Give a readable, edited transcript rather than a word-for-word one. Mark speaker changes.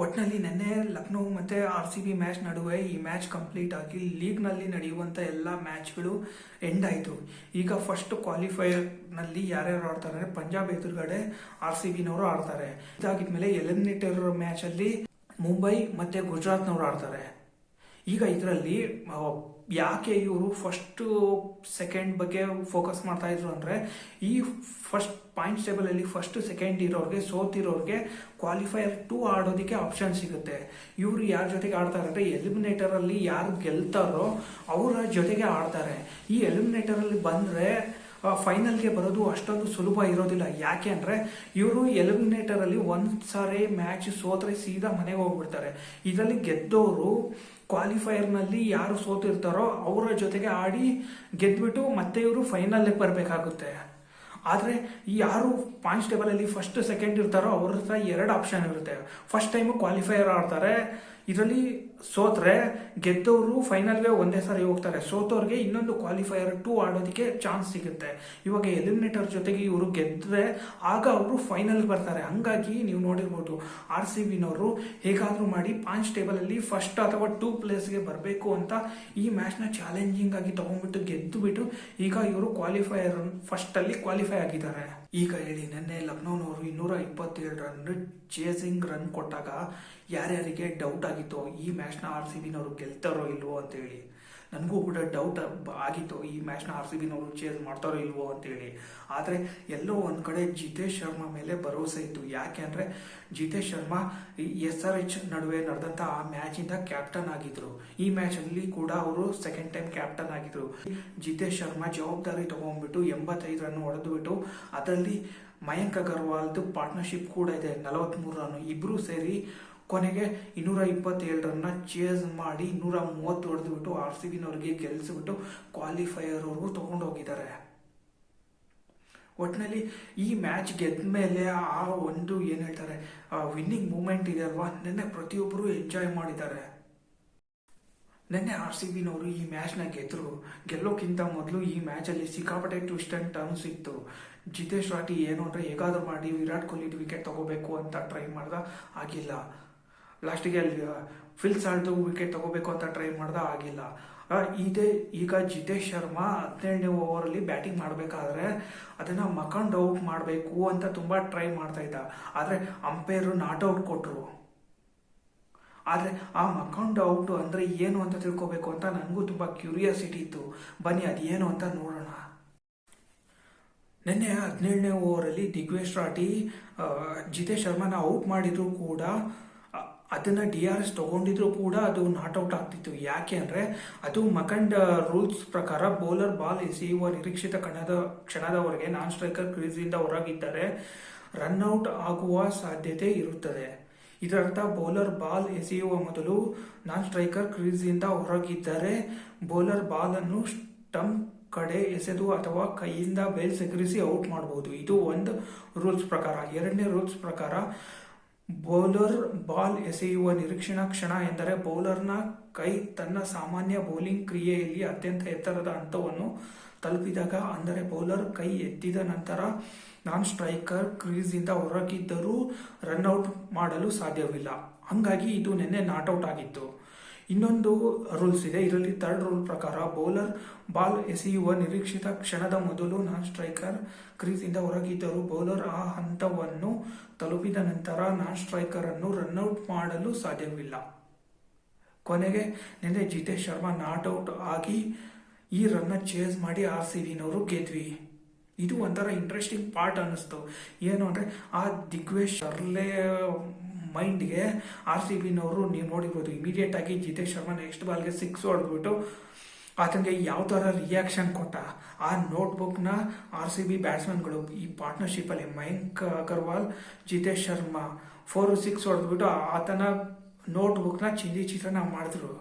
Speaker 1: ಒಟ್ಟಿನಲ್ಲಿ ನಿನ್ನೆ ಲಕ್ನೋ ಮತ್ತು RCB ಮ್ಯಾಚ್ ನಡುವೆ ಈ ಮ್ಯಾಚ್ ಕಂಪ್ಲೀಟ್ ಆಗಿ ಲೀಗ್ನಲ್ಲಿ ನಡೆಯುವಂಥ ಎಲ್ಲ ಮ್ಯಾಚ್ಗಳು ಎಂಡ್ ಆಯಿತು. ಈಗ ಫಸ್ಟ್ ಕ್ವಾಲಿಫೈಯರ್ನಲ್ಲಿ ಯಾರ್ಯಾರು ಆಡ್ತಾರೆ ಅಂದರೆ ಪಂಜಾಬ್ ಎದುರುಗಡೆ RCBನವರು ಆಡ್ತಾರೆ. ಇದಾಗಿದ್ಮೇಲೆ ಎಲಿಮಿನೇಟರ್ ಮ್ಯಾಚಲ್ಲಿ ಮುಂಬೈ ಮತ್ತು ಗುಜರಾತ್ನವರು ಆಡ್ತಾರೆ. ಈಗ ಇದರಲ್ಲಿ ಯಾಕೆ ಇವರು ಫಸ್ಟ್ ಸೆಕೆಂಡ್ ಬಗ್ಗೆ ಫೋಕಸ್ ಮಾಡ್ತಾ ಇದ್ರು ಅಂದರೆ ಈ ಫಸ್ಟ್ ಪಾಯಿಂಟ್ಸ್ ಟೇಬಲಲ್ಲಿ ಫಸ್ಟ್ ಸೆಕೆಂಡ್ ಇರೋರಿಗೆ ಸೋತಿರೋರಿಗೆ ಕ್ವಾಲಿಫೈಯರ್ 2 ಆಡೋದಕ್ಕೆ ಆಪ್ಷನ್ ಸಿಗುತ್ತೆ. ಇವರು ಯಾರ ಜೊತೆಗೆ ಆಡ್ತಾರೆ ಅಂದರೆ ಎಲಿಮಿನೇಟರಲ್ಲಿ ಯಾರು ಗೆಲ್ತಾರೋ ಅವರ ಜೊತೆಗೆ ಆಡ್ತಾರೆ. ಈ ಎಲಿಮಿನೇಟರಲ್ಲಿ ಬಂದರೆ ಫೈನಲ್ಗೆ ಬರೋದು ಅಷ್ಟೊಂದು ಸುಲಭ ಇರೋದಿಲ್ಲ. ಯಾಕೆ ಅಂದರೆ ಇವರು ಎಲಿಮಿನೇಟರಲ್ಲಿ ಒಂದ್ಸಾರಿ ಮ್ಯಾಚ್ ಸೋತ್ರೆ ಸೀದಾ ಮನೆಗೆ ಹೋಗ್ಬಿಡ್ತಾರೆ. ಇದರಲ್ಲಿ ಗೆದ್ದವರು ಕ್ವಾಲಿಫೈಯರ್ನಲ್ಲಿ ಯಾರು ಸೋತಿರ್ತಾರೋ ಅವರ ಜೊತೆಗೆ ಆಡಿ ಗೆದ್ಬಿಟ್ಟು ಮತ್ತೆ ಇವರು ಫೈನಲ್ಗೆ ಬರಬೇಕಾಗುತ್ತೆ. ಆದರೆ ಯಾರು ಪಾಯಿಂಟ್ಸ್ ಟೇಬಲಲ್ಲಿ ಫಸ್ಟ್ ಸೆಕೆಂಡ್ ಇರ್ತಾರೋ ಅವ್ರ ಹತ್ರ 2 ಆಪ್ಷನ್ ಇರುತ್ತೆ. ಫಸ್ಟ್ ಟೈಮು ಕ್ವಾಲಿಫೈಯರ್ ಆಡ್ತಾರೆ, ಇದರಲ್ಲಿ ಸೋತ್ರೆ ಗೆದ್ದವರು ಫೈನಲ್ಗೆ ಒಂದೇ ಸಾರಿ ಹೋಗ್ತಾರೆ, ಸೋತವ್ರಿಗೆ ಇನ್ನೊಂದು ಕ್ವಾಲಿಫೈಯರ್ 2 ಆಡೋದಕ್ಕೆ ಚಾನ್ಸ್ ಸಿಗುತ್ತೆ. ಇವಾಗ ಎಲಿಮಿನೇಟರ್ ಜೊತೆಗೆ ಇವರು ಗೆದ್ದರೆ ಆಗ ಅವರು ಫೈನಲ್ಗೆ ಬರ್ತಾರೆ. ಹಂಗಾಗಿ ನೀವು ನೋಡಿರ್ಬೋದು RCBನವರು ಹೇಗಾದರೂ ಮಾಡಿ ಪಾಯಿಂಟ್ಸ್ ಟೇಬಲಲ್ಲಿ ಫಸ್ಟ್ ಅಥವಾ 2 ಪ್ಲೇಸ್ಗೆ ಬರಬೇಕು ಅಂತ ಈ ಮ್ಯಾಚ್ನ ಚಾಲೆಂಜಿಂಗ್ ಆಗಿ ತಗೊಂಡ್ಬಿಟ್ಟು ಗೆದ್ದುಬಿಟ್ಟು ಈಗ ಇವರು ಕ್ವಾಲಿಫೈಯರ್ ಫಸ್ಟಲ್ಲಿ ಕ್ವಾಲಿಫೈ ಆಗಿದ್ದಾರೆ. ಈಗ ಹೇಳಿ, ನಿನ್ನೆ ಲಕ್ನೋನವರು 227 ರನ್ ಚೇಸಿಂಗ್ ರನ್ ಕೊಟ್ಟಾಗ ಯಾರ್ಯಾರಿಗೆ ಡೌಟ್ ಆಗಿತ್ತು ಈ ಮ್ಯಾಚ್ನ RCBನವರು ಗೆಲ್ತಾರೋ ಇಲ್ವೋ ಅಂತೇಳಿ. ನನಗೂ ಕೂಡ ಡೌಟ್ ಆಗಿತ್ತು ಈ ಮ್ಯಾಚ್ನ RCBನವರು ಚೇಸ್ ಮಾಡ್ತಾರೋ ಇಲ್ವೋ ಅಂತೇಳಿ. ಆದರೆ ಎಲ್ಲೋ ಒಂದು ಕಡೆ ಜಿತೇಶ್ ಶರ್ಮಾ ಮೇಲೆ ಭರವಸೆ ಇತ್ತು. ಯಾಕೆ ಅಂದರೆ ಜಿತೇಶ್ ಶರ್ಮಾ SRH ನಡುವೆ ನಡೆದಂಥ ಆ ಮ್ಯಾಚಿಂದ ಕ್ಯಾಪ್ಟನ್ ಆಗಿದ್ರು. ಈ ಮ್ಯಾಚಲ್ಲಿ ಕೂಡ ಅವರು ಸೆಕೆಂಡ್ ಟೈಮ್ ಕ್ಯಾಪ್ಟನ್ ಆಗಿದ್ರು. ಜಿತೇಶ್ ಶರ್ಮಾ ಜವಾಬ್ದಾರಿ ತಗೊಂಡ್ಬಿಟ್ಟು 85 ರನ್ ಹೊಡೆದ್ಬಿಟ್ಟು ಅದರಲ್ಲಿ ಮಯಾಂಕ್ ಅಗರ್ವಾಲ್ದು ಪಾರ್ಟ್ನರ್ಶಿಪ್ ಕೂಡ ಇದೆ 43 ರನ್. ಇಬ್ಬರು ಸೇರಿ ಕೊನೆಗೆ 227 ರನ್ನ ಚೇಸ್ ಮಾಡಿ 130 ಹೊಡೆದ್ಬಿಟ್ಟು RCBನವ್ರಿಗೆ ಗೆಲ್ಲಿಸ್ಬಿಟ್ಟು ಕ್ವಾಲಿಫೈಯರ್ವರೆಗೂ ತಗೊಂಡೋಗಿದ್ದಾರೆ. ಒಟ್ಟಿನಲ್ಲಿ ಈ ಮ್ಯಾಚ್ ಗೆದ್ದ ಮೇಲೆ ಆ ಒಂದು ಏನು ಹೇಳ್ತಾರೆ ವಿನ್ನಿಂಗ್ ಮೂಮೆಂಟ್ ಇದೆ ಅಲ್ವಾ, ನಿನ್ನೆ ಪ್ರತಿಯೊಬ್ಬರು ಎಂಜಾಯ್ ಮಾಡಿದ್ದಾರೆ. ನಿನ್ನೆ RCBನವರು ಈ ಮ್ಯಾಚ್ನ ಗೆಲ್ಲೋಕ್ಕಿಂತ ಮೊದಲು ಈ ಮ್ಯಾಚಲ್ಲಿ ಸಿಕ್ಕಾಪಟ್ಟೆ ಟ್ವಿಸ್ಟ್ ಅಂಡ್ ಟರ್ನ್ಸ್ ಇತ್ತು. ಜಿತೇಶ್ ರಾಠಿ ಏನು ಅಂದರೆ ಹೇಗಾದರೂ ಮಾಡಿ ವಿರಾಟ್ ಕೊಹ್ಲಿ ವಿಕೆಟ್ ತಗೋಬೇಕು ಅಂತ ಟ್ರೈ ಮಾಡ್ದ, ಆಗಿಲ್ಲ. ಲಾಸ್ಟಿಗೆ ಅಲ್ಲಿ ಫಿಲ್ ಸಾಲ್ಟ್ ವಿಕೆಟ್ ತಗೋಬೇಕು ಅಂತ ಟ್ರೈ ಮಾಡ್ದ, ಆಗಿಲ್ಲ. ಈಗ ಜಿತೇಶ್ ಶರ್ಮಾ 17ನೇ ಓವರಲ್ಲಿ ಬ್ಯಾಟಿಂಗ್ ಮಾಡಬೇಕಾದ್ರೆ ಅದನ್ನು ಮಕಂಡ್ ಔಟ್ ಮಾಡಬೇಕು ಅಂತ ತುಂಬ ಟ್ರೈ ಮಾಡ್ತಾ ಇದ್ದ. ಆದರೆ ಅಂಪೈರು ನಾಟ್ ಔಟ್ ಕೊಟ್ಟರು. ಆದರೆ ಆ ಮಕಂಡ್ ಔಟ್ ಅಂದರೆ ಏನು ಅಂತ ತಿಳ್ಕೊಬೇಕು ಅಂತ ನನಗೂ ತುಂಬ ಕ್ಯೂರಿಯಾಸಿಟಿ ಇತ್ತು. ಬನ್ನಿ ಅದೇನು ಅಂತ ನೋಡೋಣ. ನಿನ್ನೆ 17ನೇ ಓವರಲ್ಲಿ ದಿಗ್ವೇಶ್ ರಾಠಿ ಜಿತೇಶ್ ಶರ್ಮಾನ ಔಟ್ ಮಾಡಿದ್ರು ಕೂಡ ಅದನ್ನು DRS ತಗೊಂಡಿದ್ರು ಕೂಡ ಅದು ನಾಟ್ ಔಟ್ ಆಗ್ತಿತ್ತು. ಯಾಕೆ ಅಂದರೆ ಅದು ಮಕಂಡ್ ರೂಲ್ಸ್ ಪ್ರಕಾರ ಬೌಲರ್ ಬಾಲ್ ಎಸೆಯುವ ನಿರೀಕ್ಷಿತ ಕ್ಷಣದವರೆಗೆ ನಾನ್ ಸ್ಟ್ರೈಕರ್ ಕ್ರೀಸಿಂದ ಹೊರಗಿದ್ದರೆ ರನ್ಔಟ್ ಆಗುವ ಸಾಧ್ಯತೆ ಇರುತ್ತದೆ. ಇದರರ್ಥ ಬೌಲರ್ ಬಾಲ್ ಎಸೆಯುವ ಮೊದಲು ನಾನ್ ಸ್ಟ್ರೈಕರ್ ಕ್ರೀಸಿಂದ ಹೊರಗಿದ್ದರೆ ಬೌಲರ್ ಬಾಲ್ ಅನ್ನು ಸ್ಟಂಪ್ ಕಡೆ ಎಸೆದು ಅಥವಾ ಕೈಯಿಂದ ಬೇಲ್ಸೆಗರಿಸಿ ಔಟ್ ಮಾಡಬಹುದು. ಇದು ಒಂದು ರೂಲ್ಸ್ ಪ್ರಕಾರ. 2ನೇ ರೂಲ್ಸ್ ಪ್ರಕಾರ ಬೌಲರ್ ಬಾಲ್ ಎಸೆಯುವ ನಿರೀಕ್ಷಣಾ ಕ್ಷಣ ಎಂದರೆ ಬೌಲರ್ನ ಕೈ ತನ್ನ ಸಾಮಾನ್ಯ ಬೌಲಿಂಗ್ ಕ್ರಿಯೆಯಲ್ಲಿ ಅತ್ಯಂತ ಎತ್ತರದ ಹಂತವನ್ನು ತಲುಪಿದಾಗ, ಅಂದರೆ ಬೌಲರ್ ಕೈ ಎತ್ತಿದ ನಂತರ ನಾನ್ ಸ್ಟ್ರೈಕರ್ ಕ್ರೀಸಿಂದ ಹೊರಗಿದ್ದರೂ ರನ್ಔಟ್ ಮಾಡಲು ಸಾಧ್ಯವಿಲ್ಲ. ಹಂಗಾಗಿ ಇದು ನಿನ್ನೆ ನಾಟ್ಔಟ್ ಆಗಿತ್ತು. ಇನ್ನೊಂದು ರೂಲ್ಸ್ ಇದೆ. ಇದರಲ್ಲಿ 3rd ರೂಲ್ ಪ್ರಕಾರ ಬೌಲರ್ ಬಾಲ್ ಎಸೆಯುವ ನಿರೀಕ್ಷಿತ ಕ್ಷಣದ ಮೊದಲು ನಾನ್ ಸ್ಟ್ರೈಕರ್ ಕ್ರೀಸಿಂದ ಹೊರಗಿದ್ದರೂ ಬೌಲರ್ ಆ ಹಂತವನ್ನು ತಲುಪಿದ ನಂತರ ನಾನ್ ಸ್ಟ್ರೈಕರ್ ಅನ್ನು ರನ್ಔಟ್ ಮಾಡಲು ಸಾಧ್ಯವಿಲ್ಲ. ಕೊನೆಗೆ ನಿನ್ನೆ ಜಿತೇಶ್ ಶರ್ಮಾ ನಾಟ್ ಔಟ್ ಆಗಿ ಈ ರನ್ನ ಚೇಸ್ ಮಾಡಿ RCBನವರು ಗೆದ್ವಿ. ಇದು ಒಂಥರ ಇಂಟ್ರೆಸ್ಟಿಂಗ್ ಪಾರ್ಟ್ ಅನ್ನಿಸ್ತು. ಏನು ಅಂದರೆ ಆ ದಿಗ್ವೇಶ್ ಶರ್ಲೆ ಮೈಂಡ್ಗೆ RCBನವರು ನೀವು ನೋಡಿರ್ಬೋದು ಇಮಿಡಿಯೇಟ್ ಆಗಿ ಜಿತೇಶ್ ಶರ್ಮಾ ನೆಕ್ಸ್ಟ್ ಬಾಲ್ಗೆ 6 ಹೊಡೆದ್ಬಿಟ್ಟು ಆತನಿಗೆ ಯಾವ ಥರ ರಿಯಾಕ್ಷನ್ ಕೊಟ್ಟ. ಆ ನೋಟ್ಬುಕ್ನ RCB ಬ್ಯಾಟ್ಸ್ಮನ್ಗಳು ಈ ಪಾರ್ಟ್ನರ್ಶಿಪ್ಪಲ್ಲಿ ಮಯಾಂಕ್ ಅಗರ್ವಾಲ್ ಜಿತೇಶ್ ಶರ್ಮಾ 4-6 ಹೊಡೆದ್ಬಿಟ್ಟು ಆತನ ನೋಟ್ಬುಕ್ನ ಚಿತ್ರಾನ್ನ ಮಾಡಿದ್ರು.